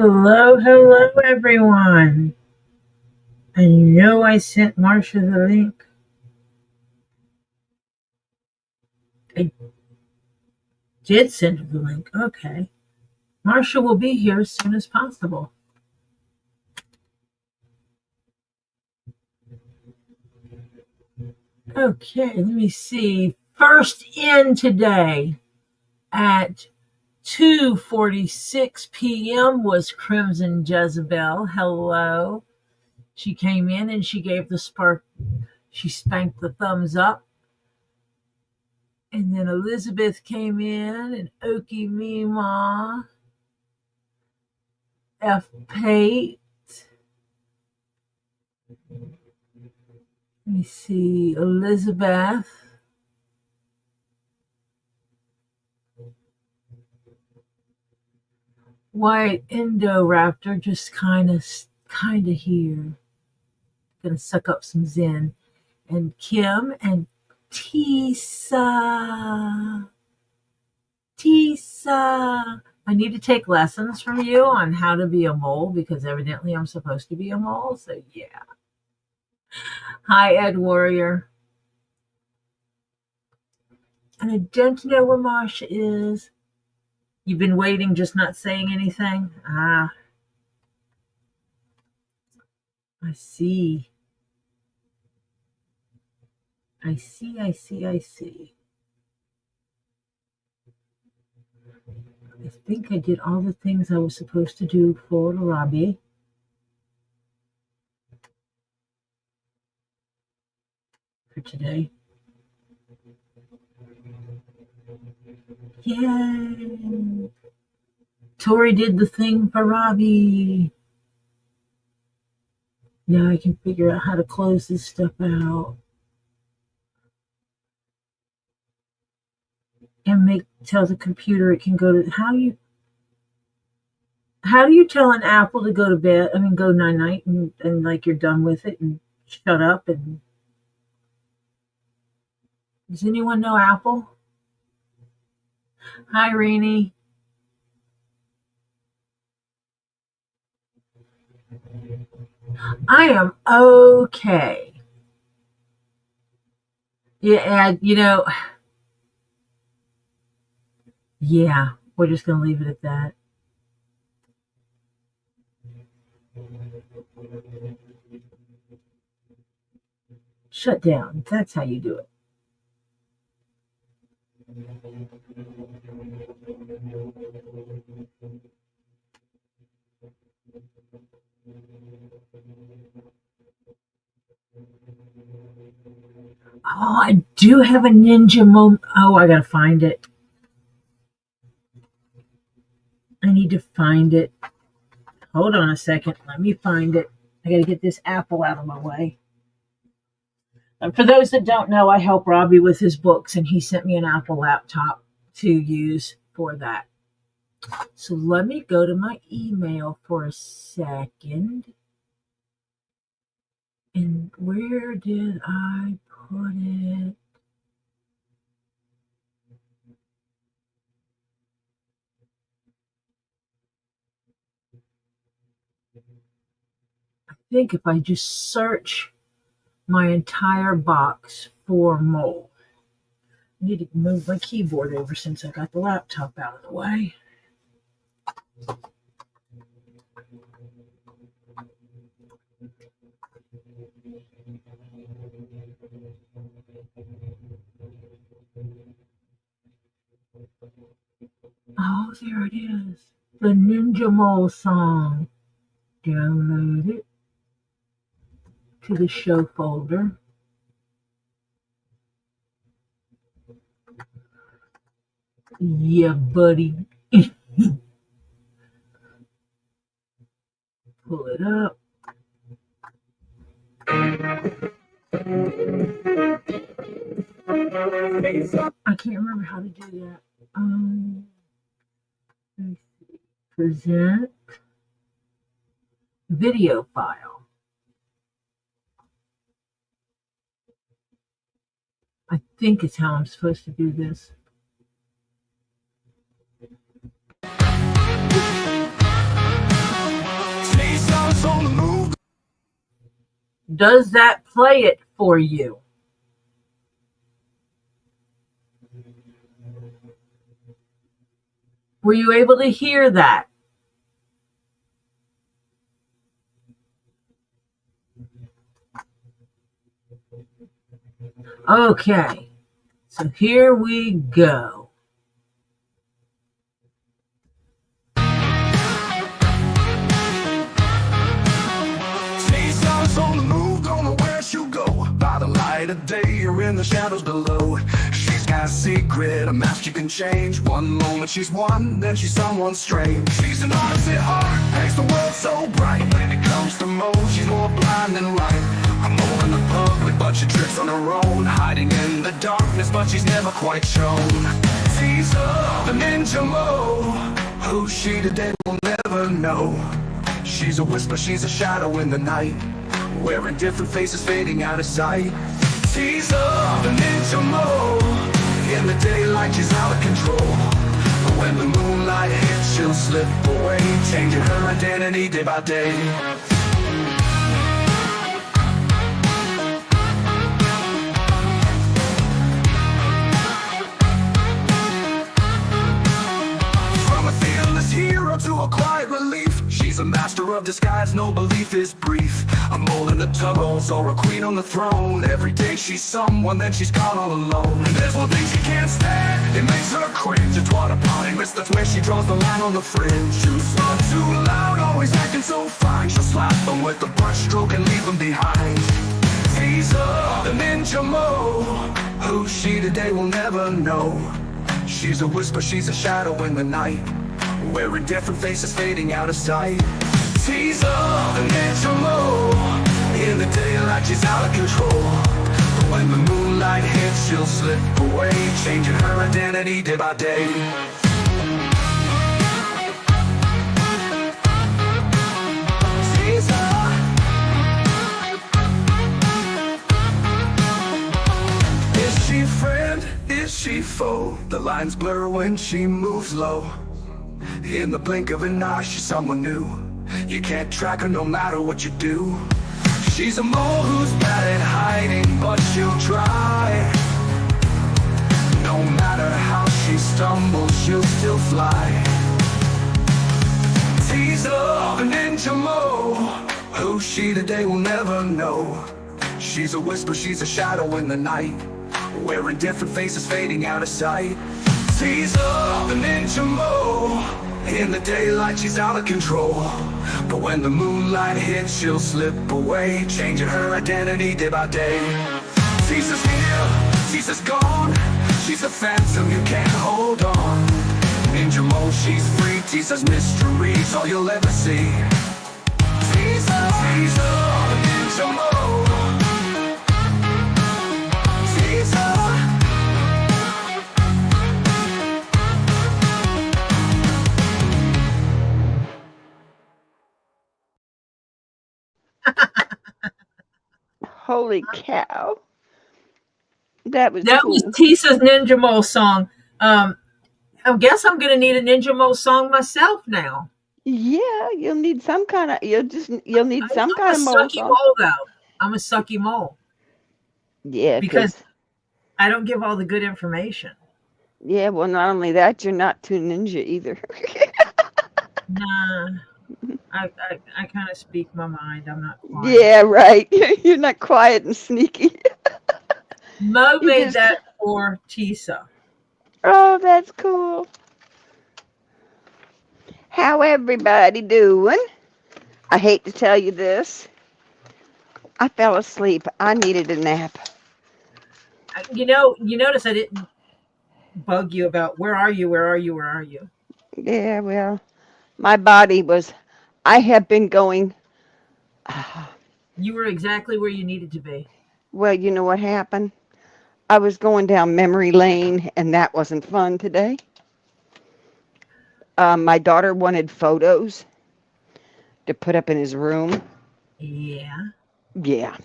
Hello, everyone. I know I sent Marcia the link. I did send her the link. Okay. Marcia will be here as soon as possible. Okay, let me see. First in today at 2:46 p.m. was Crimson Jezebel. Hello. She came in and she gave the spark. She spanked the thumbs up. And then Elizabeth came in and Okie Mima. F. Pate. Let me see. Elizabeth. White Indoraptor just kind of here. Gonna suck up some Zen. And Kim and Teesa. I need to take lessons from you on how to be a mole because evidently I'm supposed to be a mole. So yeah. Hi, Ed Warrior. And I don't know where Marsha is. You've been waiting, just not saying anything? Ah. I see. I think I did all the things I was supposed to do for Robbie. For today. Yay! Tori did the thing for Robbie. Now I can figure out how to close this stuff out. And tell the computer it can go to how do you tell an apple to go to bed? I mean, go night and like you're done with it and shut up. And does anyone know Apple? Hi, Renee. I am okay. Yeah, yeah, we're just going to leave it at that. Shut down. That's how you do it. Oh, I do have a ninja moment. Oh, I gotta find it. I need to find it. Hold on a second. Let me find it. I gotta get this apple out of my way. And for those that don't know, I help Robbie with his books, and he sent me an Apple laptop to use for that. So let me go to my email for a second. And where did I put it? I think if I just search my entire box for mole. I need to move my keyboard over since I got the laptop out of the way. Oh, there it is. The Ninja Mole song. Download it to the show folder. Yeah, buddy. Pull it up. I can't remember how to do that. Let's see. Present video file. I think it's how I'm supposed to do this. does that play it for you? Were you able to hear that? Okay, so here we go. Teesa's on the move, don't know where she'll go. By the light of day or in the shadows below. She's got a secret, a map she can change. One moment she's one, then she's someone strange. She's an artist at heart, makes the world so bright. When it comes to mode, she's more blind than right. I'm more in the public, but she tricks on her own. Hiding in the darkness, but she's never quite shown. Teesa, the ninja mo. Who's she today, we'll never know. She's a whisper, she's a shadow in the night. Wearing different faces, fading out of sight. Teesa, the ninja mo. In the daylight, she's out of control. But when the moonlight hits, she'll slip away, changing her identity day by day. From a fearless hero to a quiet relief, she's a master of disguise, no belief is brief. A mole in the tunnels or a queen on the throne. Every day she's someone, then she's caught all alone. And there's one thing she can't stand, it makes her cringe. It's what a miss, that's where she draws the line on the fringe. Too smart, too loud, always acting so fine. She'll slap them with a brush stroke and leave them behind. Teesa, the ninja mo. Who's she today, we'll never know. She's a whisper, she's a shadow in the night. Wearing different faces, fading out of sight. Teesa, the ninja mo. In the daylight, she's out of control. But when the moonlight hits, she'll slip away, changing her identity day by day. Teesa. Is she friend? Is she foe? The lines blur when she moves low. In the blink of an eye, she's someone new. You can't track her no matter what you do. She's a mole who's bad at hiding, but she'll try. No matter how she stumbles, she'll still fly. Teesa, the ninja mo. Who's she today, we'll never know. She's a whisper, she's a shadow in the night. Wearing different faces, fading out of sight. Teesa, the ninja mo. In the daylight, she's out of control. But when the moonlight hits, she'll slip away, changing her identity day by day. Teesa's here, Teesa's gone. She's a phantom, you can't hold on. Ninja mo, she's free. Teesa's mystery's all you'll ever see. Teesa, Teesa, the ninja mo. Teesa. Holy cow. That was That cool. was Teesa's Ninja Mo song. I guess I'm going to need a Ninja Mo song myself now. Yeah, you'll need some kind of some kind of I'm a mole sucky song. mole, though. I'm a sucky mole. Yeah, Because I don't give all the good information. yeah, well, not only that, you're not too ninja either. Nah. I kind of speak my mind. I'm not quiet. Yeah, right. You're not quiet and sneaky. Mo You made just- that for Teesa. Oh, that's cool. How everybody doing? I hate to tell you this. I fell asleep. I needed a nap. You notice I didn't bug you about where are you? Yeah, well, my body was, I have been going, You were exactly where you needed to be. well, you know what happened? I was going down memory lane, and that wasn't fun today. My daughter wanted photos to put up in his room. Yeah. Yeah.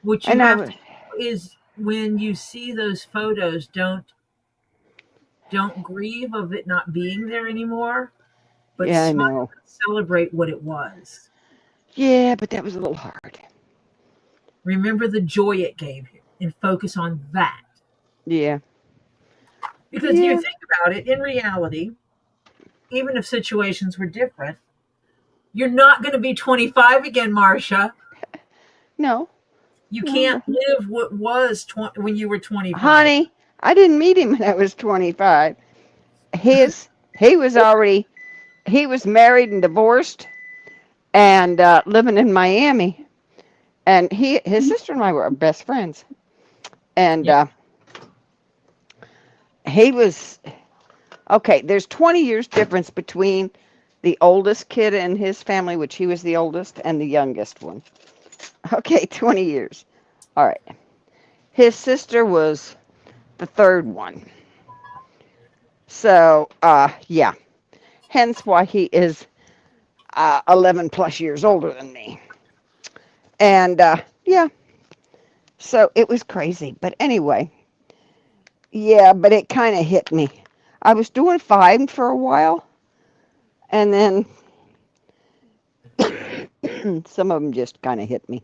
What you And I have was, to do is when you see those photos, don't grieve of it not being there anymore, but yeah, I smile know. and celebrate what it was. Yeah, but that was a little hard. Remember the joy it gave you and focus on that. Yeah. Because you think about it, in reality, even if situations were different, you're not going to be 25 again, Marcia. No. You can't live what was when you were 25. Honey, I didn't meet him when I was 25. He was married and divorced and living in Miami. And his sister and I were best friends. And he was, okay, there's 20 years difference between the oldest kid in his family, which he was the oldest, and the youngest one. Okay, 20 years. All right. His sister was the third one. So, yeah. Hence why he is 11 plus years older than me. And, yeah. So it was crazy. But anyway, yeah, but it kind of hit me. I was doing fine for a while. And then some of them just kind of hit me.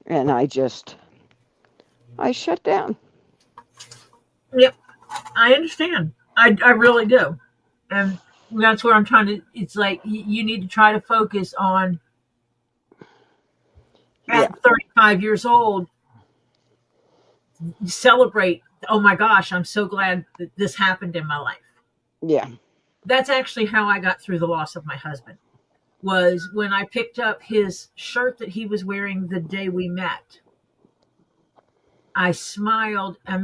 And I shut down. Yep. I understand. I really do. And that's where I'm trying to, it's like you need to try to focus on at 35 years old, celebrate, oh my gosh, I'm so glad that this happened in my life. Yeah. That's actually how I got through the loss of my husband, was when I picked up his shirt that he was wearing the day we met. I smiled. I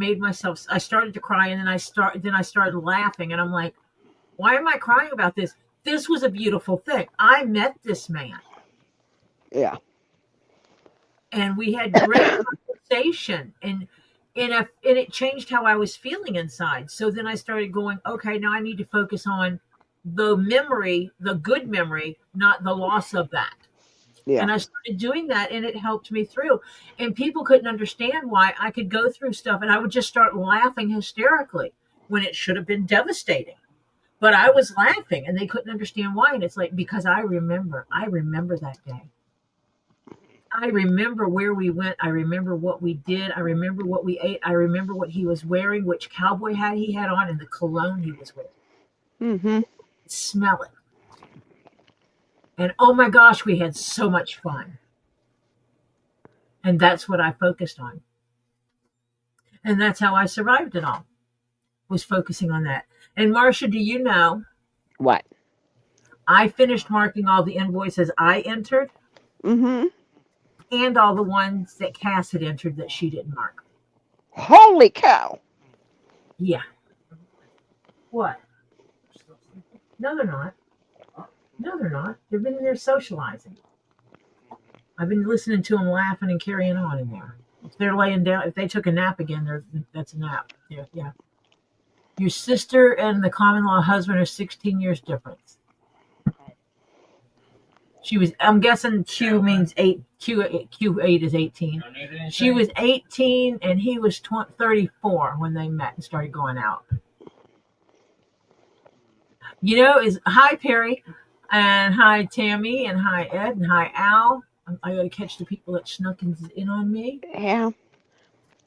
started to cry, and then I started laughing, and I'm like, why am I crying about this? This was a beautiful thing. I met this man. Yeah. And we had great conversation, and it changed how I was feeling inside. So then I started going, okay, now I need to focus on the memory, the good memory, not the loss of that. Yeah. And I started doing that, and it helped me through. And people couldn't understand why I could go through stuff, and I would just start laughing hysterically when it should have been devastating. But I was laughing, and they couldn't understand why. And it's like, because I remember that day. I remember where we went. I remember what we did. I remember what we ate. I remember what he was wearing, which cowboy hat he had on, and the cologne he was wearing. Mm-hmm. Smell it. And oh my gosh, we had so much fun. And that's what I focused on. And that's how I survived it all, was focusing on that. And Marcia, do you know? What? I finished marking all the invoices I entered. Mm-hmm. And all the ones that Cass had entered that she didn't mark. Holy cow. Yeah. What? No, they're not. No, they're not. They've been in there socializing. I've been listening to them laughing and carrying on in there. If they're laying down, if they took a nap again, that's a nap. Yeah. Your sister and the common law husband are 16 years difference. I'm guessing Q means 8. Q8 is 18. She was 18 and he was 34 when they met and started going out. Hi Perry, and hi Tammy, and hi Ed, and hi Al. I got to catch the people that snuck in on me. Yeah,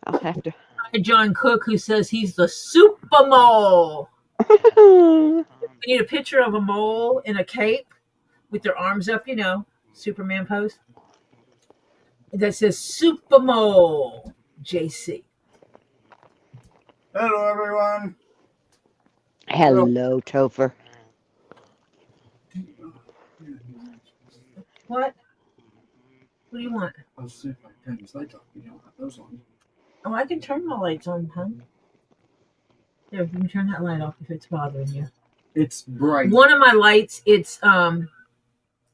I'll have to. Hi John Cook, who says he's the super mole. We need a picture of a mole in a cape with their arms up, Superman pose. That says Super Mole JC. Hello, everyone. Hello, Topher. What? What do you want? I'll see if I can turn this light off. You don't have those on. Oh, I can turn my lights on, hon. There, you can turn that light off if it's bothering you. It's bright. One of my lights, it's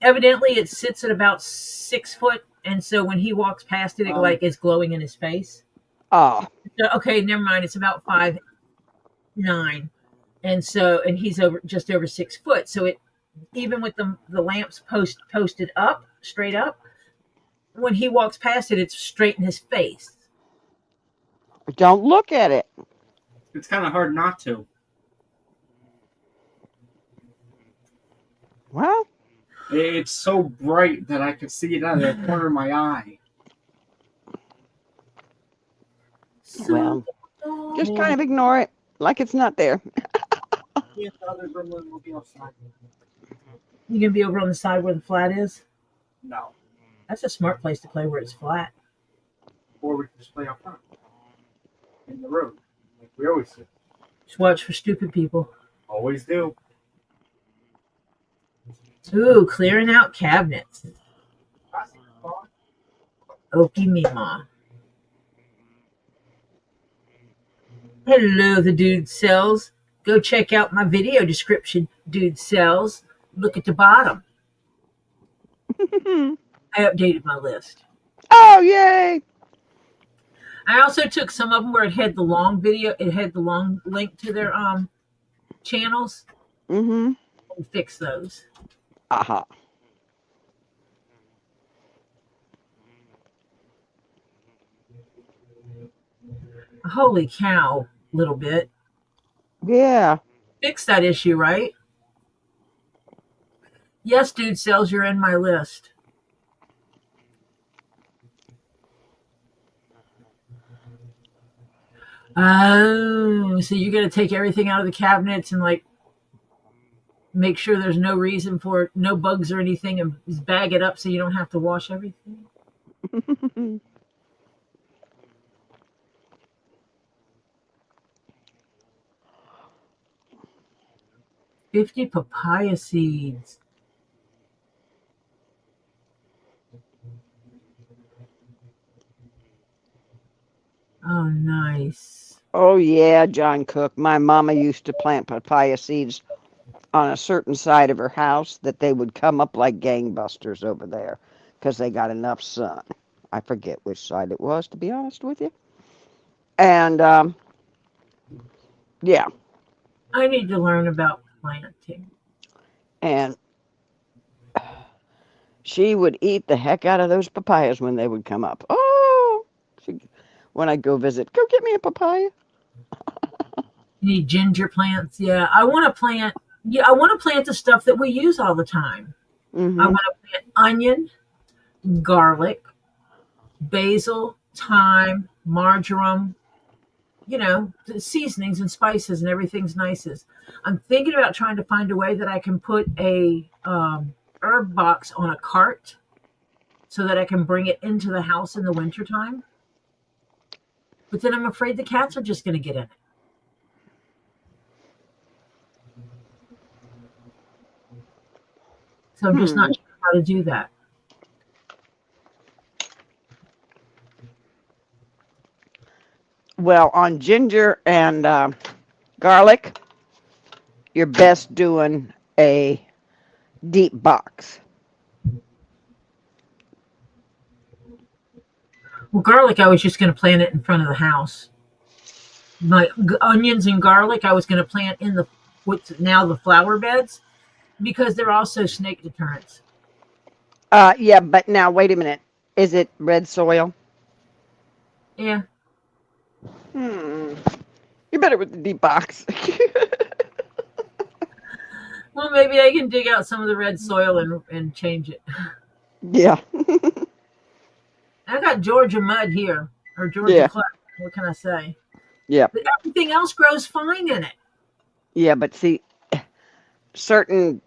evidently it sits at about 6 foot, and so when he walks past it, it's glowing in his face. Oh. Okay, never mind. It's about 5'9", and he's just over 6 foot. So it, even with the lamps posted up, straight up, when he walks past it, it's straight in his face. Don't look at it. It's kind of hard not to. Well, it's so bright that I could see it out of the corner of my eye. Well, just kind of ignore it like it's not there. Yeah, the other gremlin will be outside. You gonna be over on the side where the flat is? No. That's a smart place to play where it's flat. Or we can just play up front. In the road. Like we always do. Just watch for stupid people. Always do. Ooh, clearing out cabinets. Okie Mima. Hello, the dude sells. Go check out my video description, dude sells. Look at the bottom. I updated my list. Oh, yay! I also took some of them where it had the long video, it had the long link to their channels. Mm-hmm. And fix those. Aha. Holy cow, little bit. Yeah. Fix that issue, right? Yes, dude sells, you're in my list. Oh, so you're going to take everything out of the cabinets and like make sure there's no reason for no bugs or anything and just bag it up so you don't have to wash everything? 50 papaya seeds. Oh, nice. Oh, yeah, John Cook. My mama used to plant papaya seeds on a certain side of her house that they would come up like gangbusters over there because they got enough sun. I forget which side it was, to be honest with you. And, yeah. I need to learn about planting. And she would eat the heck out of those papayas when they would come up. Oh, when I go visit, go get me a papaya. You need ginger plants. Yeah, I want to plant. Yeah, I want to plant the stuff that we use all the time. Mm-hmm. I want to plant onion, garlic, basil, thyme, marjoram. You know, the seasonings and spices and everything's nices. I'm thinking about trying to find a way that I can put a herb box on a cart so that I can bring it into the house in the wintertime. But then I'm afraid the cats are just going to get in it. So I'm just not sure how to do that. Well, on ginger and garlic, you're best doing a deep box. Well, garlic, I was just going to plant it in front of the house. My onions and garlic, I was going to plant in the what's now the flower beds because they're also snake deterrents. Yeah, but now wait a minute. Is it red soil? Yeah. You're better with the deep box. Well, maybe I can dig out some of the red soil and change it. Yeah. I got Georgia mud here, or Georgia clay. What can I say? Yeah. But everything else grows fine in it. Yeah, but see, certain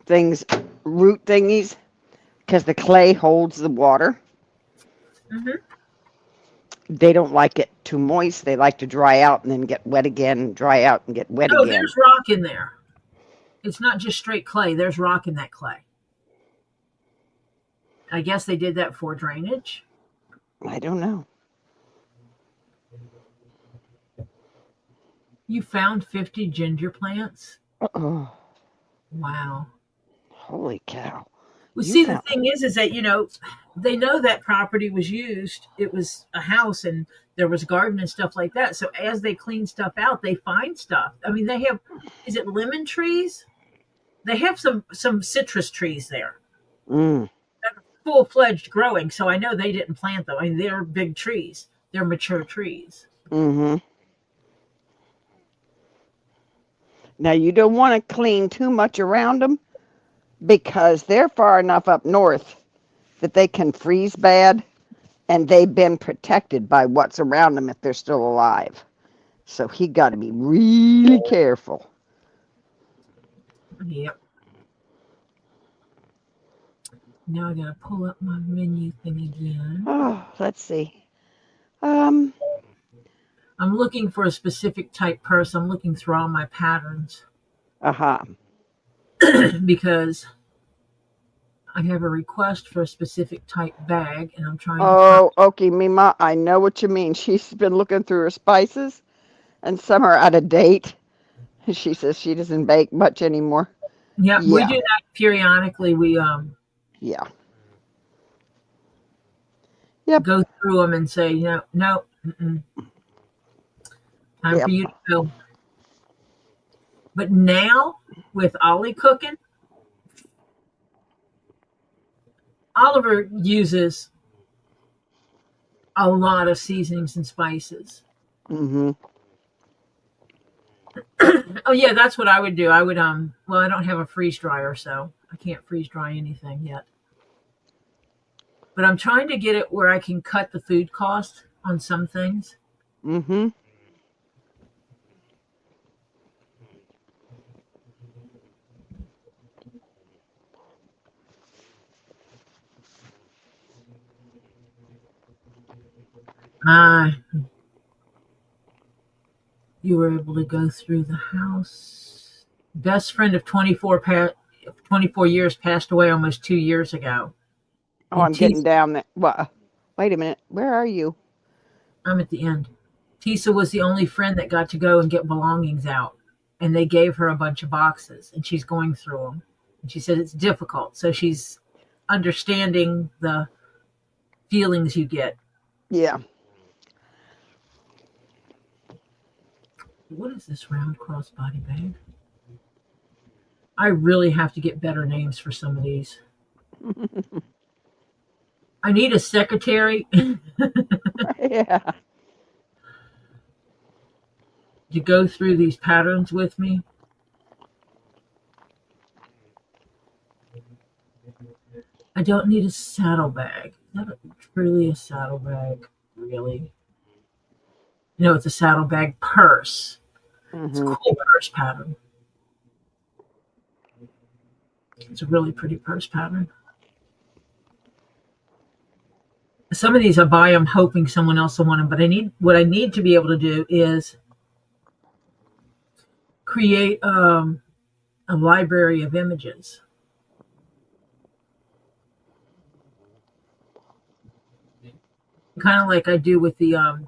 things, root thingies, because the clay holds the water. Mm-hmm. They don't like it too moist. They like to dry out and then get wet again, dry out and get wet again. There's rock in there. It's not just straight clay. There's rock in that clay. I guess they did that for drainage. I don't know. You found 50 ginger plants? Oh, Wow. holy cow. Well, see, the thing is that, you know, they know that property was used. It was a house and there was garden and stuff like that. So as they clean stuff out, they find stuff. I mean, they have, is it lemon trees? They have some citrus trees there. Mm. They're full-fledged growing. So I know they didn't plant them. I mean, they're big trees. They're mature trees. Mm-hmm. Now, you don't want to clean too much around them because they're far enough up north that they can freeze bad and they've been protected by what's around them if they're still alive. So he got to be really careful. Yep. Now I gotta pull up my menu thing again. Oh, let's see. I'm looking for a specific type purse. I'm looking through all my patterns because I have a request for a specific type bag, and I'm trying to Oh, okay, Mima, I know what you mean. She's been looking through her spices, and some are out of date. She says she doesn't bake much anymore. Yeah, we Yeah, do that periodically. We yeah. Yep, go through them and say, no, time yep. for you to go. But now with Ollie cooking, Oliver uses a lot of seasonings and spices. Mm-hmm. Oh yeah, that's what I would do. I would well, I don't have a freeze dryer, so I can't freeze dry anything yet. But I'm trying to get it where I can cut the food cost on some things. Mm-hmm. You were able to go through the house. Best friend of 24 years passed away almost 2 years ago. Oh, And I'm getting down there. What? Wait a minute. Where are you? I'm at the end. Teesa was the only friend that got to go and get belongings out. And they gave her a bunch of boxes, and she's going through them. And she said it's difficult. So she's understanding the feelings you get. Yeah. What is this round crossbody bag? I really have to get better names for some of these. I need a secretary Yeah. to go through these patterns with me. I don't need a saddlebag. Is that truly a saddlebag? Really? No, it's a saddlebag purse. It's a Mm-hmm. cool purse pattern. It's a really pretty purse pattern. Some of these I buy them hoping someone else will want them, but what I need to be able to do is create a library of images. Kind of like I do with the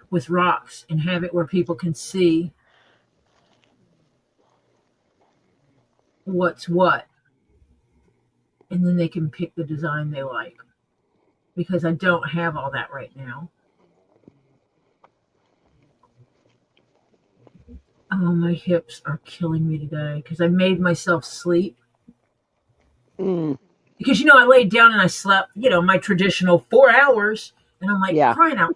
with rocks, and have it where people can see what's what, and then they can pick the design they like, because I don't have all that right now. Oh, my hips are killing me today because I made myself sleep. Mm. Because I laid down and I slept, my traditional 4 hours, and I'm like, Yeah. crying out,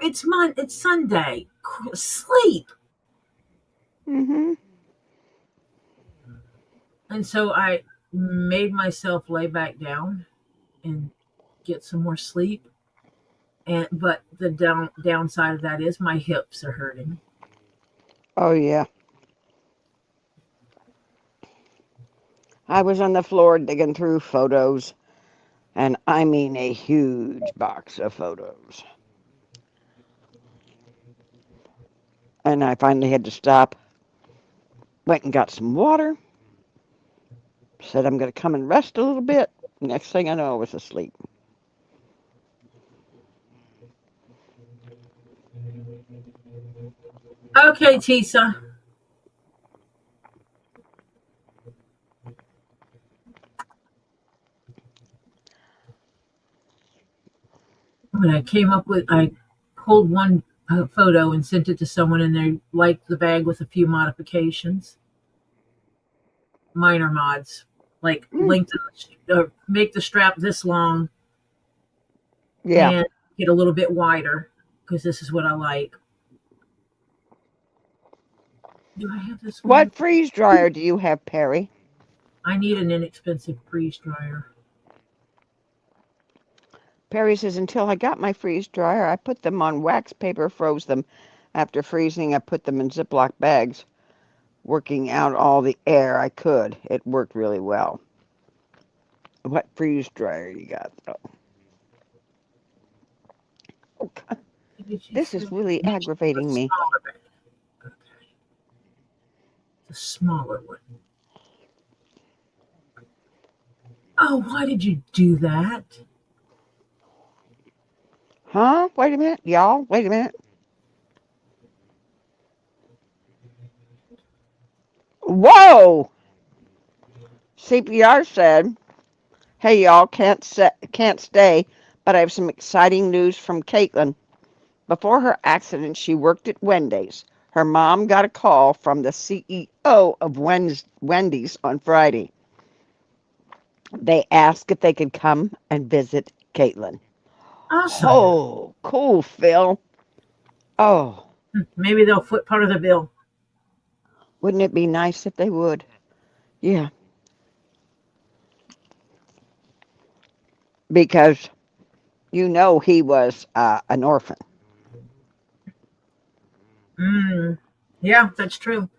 it's Sunday, sleep. Mm-hmm. And so I made myself lay back down and get some more sleep. But the downside of that is my hips are hurting. Oh, yeah. I was on the floor digging through photos, and I mean a huge box of photos. And I finally had to stop. Went and got some water. Said I'm going to come and rest a little bit. Next thing I know, I was asleep. Okay, Teesa. When I pulled one photo and sent it to someone, and they liked the bag with a few modifications. Minor mods, like make the strap this long, Yeah. and get a little bit wider, because this is what I like. Do I have this one? What freeze dryer do you have, Perry? I need an inexpensive freeze dryer. Perry says, until I got my freeze dryer, I put them on wax paper, froze them. After freezing, I put them in Ziploc bags, working out all the air I could. It worked really well. What freeze dryer you got, though? Okay. This is really aggravating me. The smaller one. Oh, why did you do that? Huh? Wait a minute, y'all. Wait a minute. Whoa! CPR said, hey, y'all, can't stay, but I have some exciting news from Caitlin. Before her accident, she worked at Wendy's. Her mom got a call from the CEO of Wendy's on Friday. They asked if they could come and visit Caitlin. Awesome. Oh, cool, Phil. Oh, Maybe they'll foot part of the bill. wouldn't it be nice if they would? Yeah. Because you know he was an orphan. Yeah, that's true.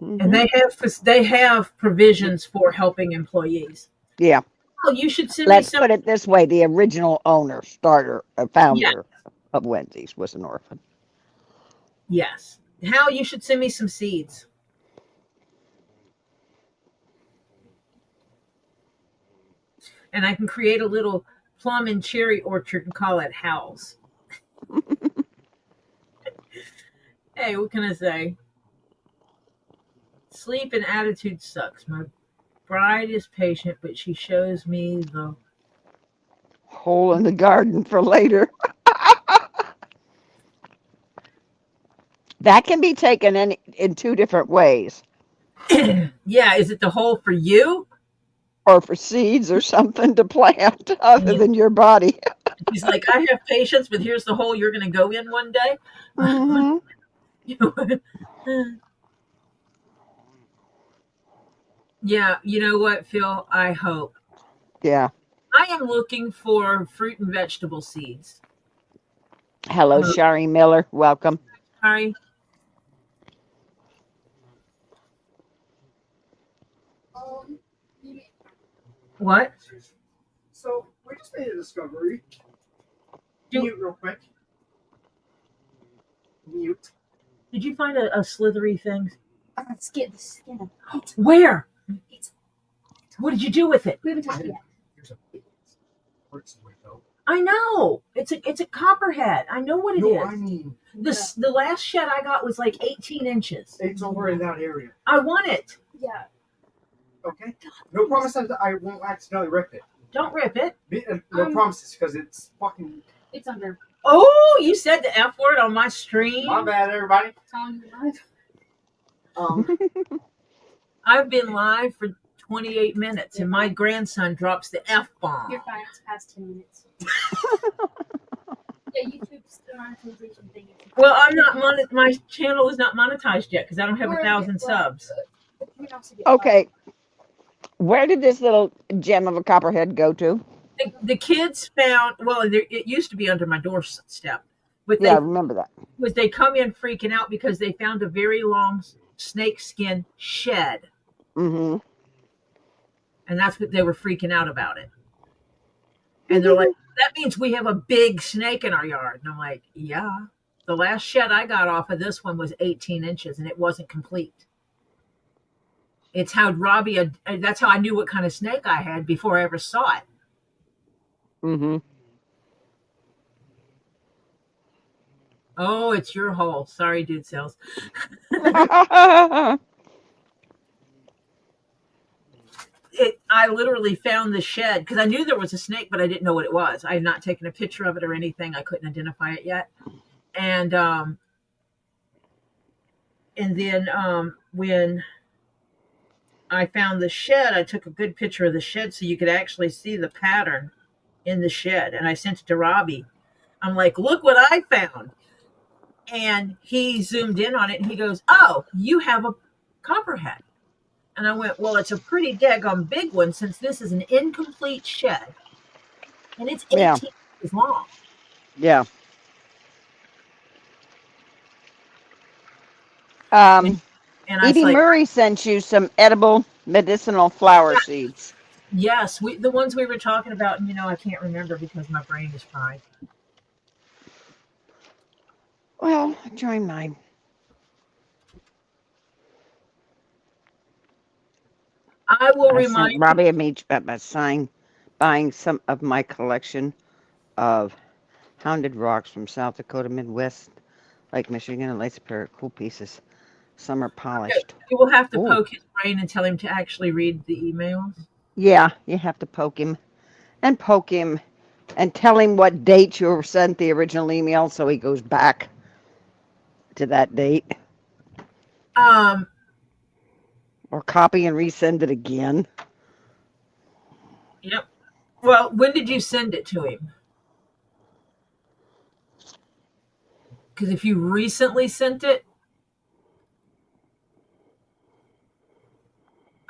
Mm-hmm. And they have provisions for helping employees. Yeah. Oh, you should send Let's me some. put it this way: the original owner, founder of Wendy's was an orphan. Yes. Hal, you should send me some seeds. And I can create a little plum and cherry orchard and call it Hal's. Hey, what can I say? Sleep and attitude sucks. My bride is patient, but she shows me the hole in the garden for later. That can be taken in two different ways. Yeah, is it the hole for you? Or for seeds or something to plant other than your body. He's like, I have patience, but here's the hole you're going to go in one day. Mm-hmm. Yeah, you know what, Phil? I hope. Yeah. I am looking for fruit and vegetable seeds. Hello, Shari Miller. Welcome. Sorry. What? So we just made a discovery. Mute real quick. Mute. Did you find a slithery thing? The skin. Where? It's, What did you do with it? we haven't touched it yet. Here's a hurts the way though. I know. It's a copperhead. I know what it is. No, I mean The last shed I got was like 18 inches. it's over in that area. I want it. Yeah. Okay. No promise that I won't accidentally rip it. Don't rip it. No promises because it's fucking. It's under. Oh, you said the F word on my stream. My bad, everybody. Telling you live. I've been live for 28 minutes, and my grandson drops the F bomb. You're fine. It's past 10 minutes. Yeah, YouTube's monetization thing. Well, I'm not my channel is not monetized yet because I don't have 1,000 subs. Okay. Where did this little gem of a copperhead go to? The kids found, well, it used to be under my doorstep, but Yeah, I remember that. they come in freaking out because they found a very long snake skin shed, Mm-hmm. and that's what they were freaking out about it. And they're like, that means we have a big snake in our yard. And I'm like, yeah. The last shed I got off of this one was 18 inches, and it wasn't complete. It's how Robbie, that's how I knew what kind of snake I had before I ever saw it. Mm-hmm. Oh, it's your hole. Sorry, dude sales. I literally found the shed because I knew there was a snake, but I didn't know what it was. I had not taken a picture of it or anything. I couldn't identify it yet. And then when I found the shed, I took a good picture of the shed so you could actually see the pattern in the shed. And I sent it to Robbie. I'm like, look what I found. And he zoomed in on it and he goes, oh, you have a copperhead. And I went, well, it's a pretty daggone big one since this is an incomplete shed. And it's Yeah. 18 inches long. Yeah. And I was Edie like, Murray sent you some edible medicinal flower seeds. yes, the ones we were talking about, and I can't remember because my brain is fried. Well, join mine. I will I remind sent you. Robbie a message about buying some of my collection of hounded rocks from South Dakota, Midwest, Lake Michigan, and Lake Superior. Cool pieces. Some are polished. You will have to Ooh. poke his brain and tell him to actually read the emails. Yeah, you have to poke him and tell him what date you sent the original email so he goes back to that date. Or copy and resend it again. Yep. Well, when did you send it to him? Because if you recently sent it.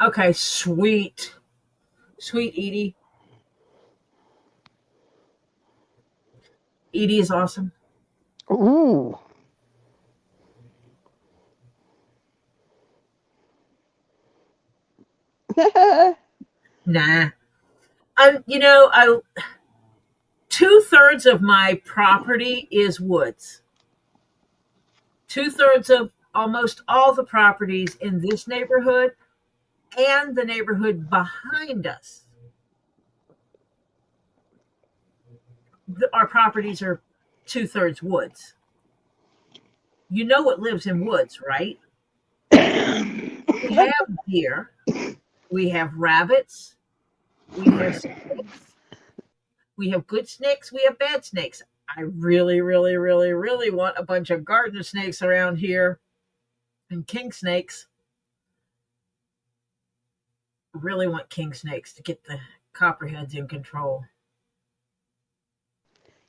Okay, sweet. Sweet Edie. Edie is awesome. Ooh. Nah. 2/3 of my property is woods. 2/3 of almost all the properties in this neighborhood and the neighborhood behind us. Our properties are 2/3 woods. You know what lives in woods, right? We have deer. We have rabbits. We have snakes. We have good snakes. We have bad snakes. I really, really, really, really want a bunch of garden snakes around here and king snakes. Really want king snakes to get the copperheads in control.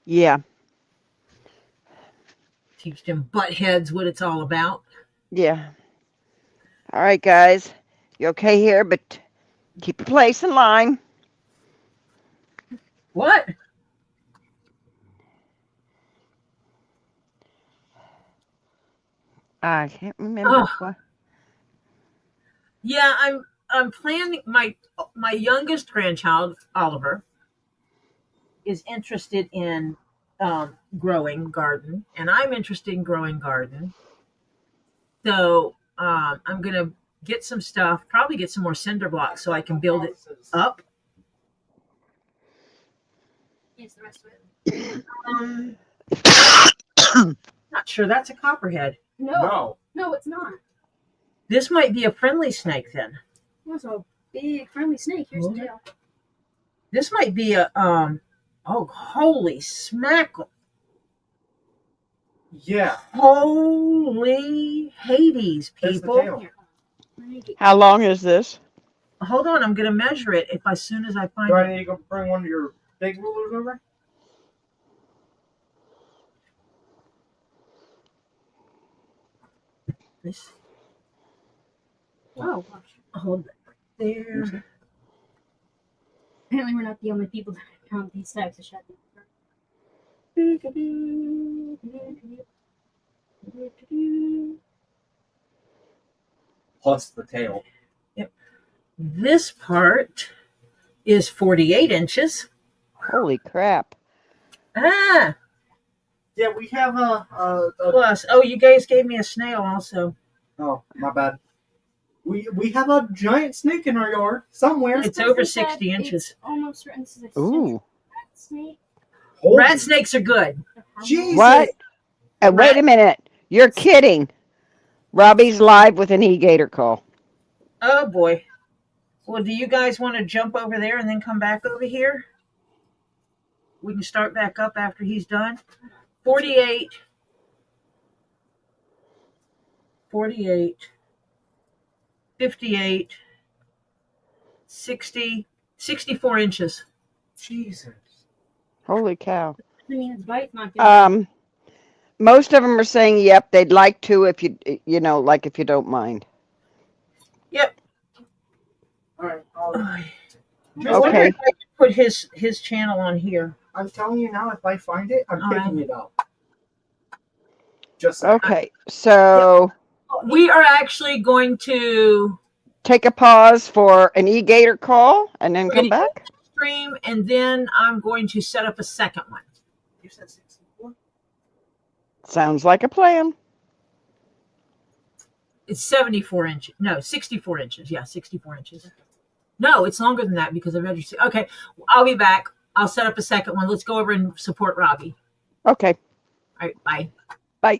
Yeah. Teach them butt heads what it's all about. Yeah. All right, guys. You okay here? But keep your place in line. What? I can't remember what. Yeah, I'm planning. My youngest grandchild, Oliver, is interested in growing garden, and I'm interested in growing garden. So I'm gonna get some stuff, probably get some more cinder blocks so I can build it up. Yes, the rest of it. Not sure that's a copperhead. No, it's not. This might be a friendly snake then. That's a big friendly snake. Here's the tail. This might be a oh, holy smackle. Yeah. Holy Hades, There's the people. tail. How long is this? Hold on, I'm gonna measure it as soon as I find Do it. I need to go bring one of your big rulers over? This. Oh, gosh. Hold it there. Apparently, we're not the only people that count these types of shit. Plus the tail. Yep. This part is 48 inches. Holy crap. Ah, Yeah, we have a plus. Oh, you guys gave me a snail also. oh, my bad. We have a giant snake in our yard somewhere. It's over 60 inches. It's almost certain this is a Ooh. rat snake. Holy Rat snakes are good. Jesus. What? Wait a minute. You're kidding. Robbie's live with an e-gator call. Oh boy. Well, do you guys want to jump over there and then come back over here? We can start back up after he's done. 48. 48. 58. 60. 64 inches. Jesus. Holy cow. I mean, its bite's not good. Most of them are saying, yep, they'd like to if you don't mind. Yep. All right. Just Okay. put his channel on here. I'm telling you now, if I find it, I'm All picking right. it up. Just saying. Okay, so We are actually going to take a pause for an e-gator call and then come back. stream, and then I'm going to set up a second one. You said 64? Sounds like a plan. It's 74 inches. No, 64 inches. Yeah, 64 inches. No, it's longer than that because I've registered. Okay, I'll be back. I'll set up a second one. Let's go over and support Robbie. Okay. All right, bye. Bye.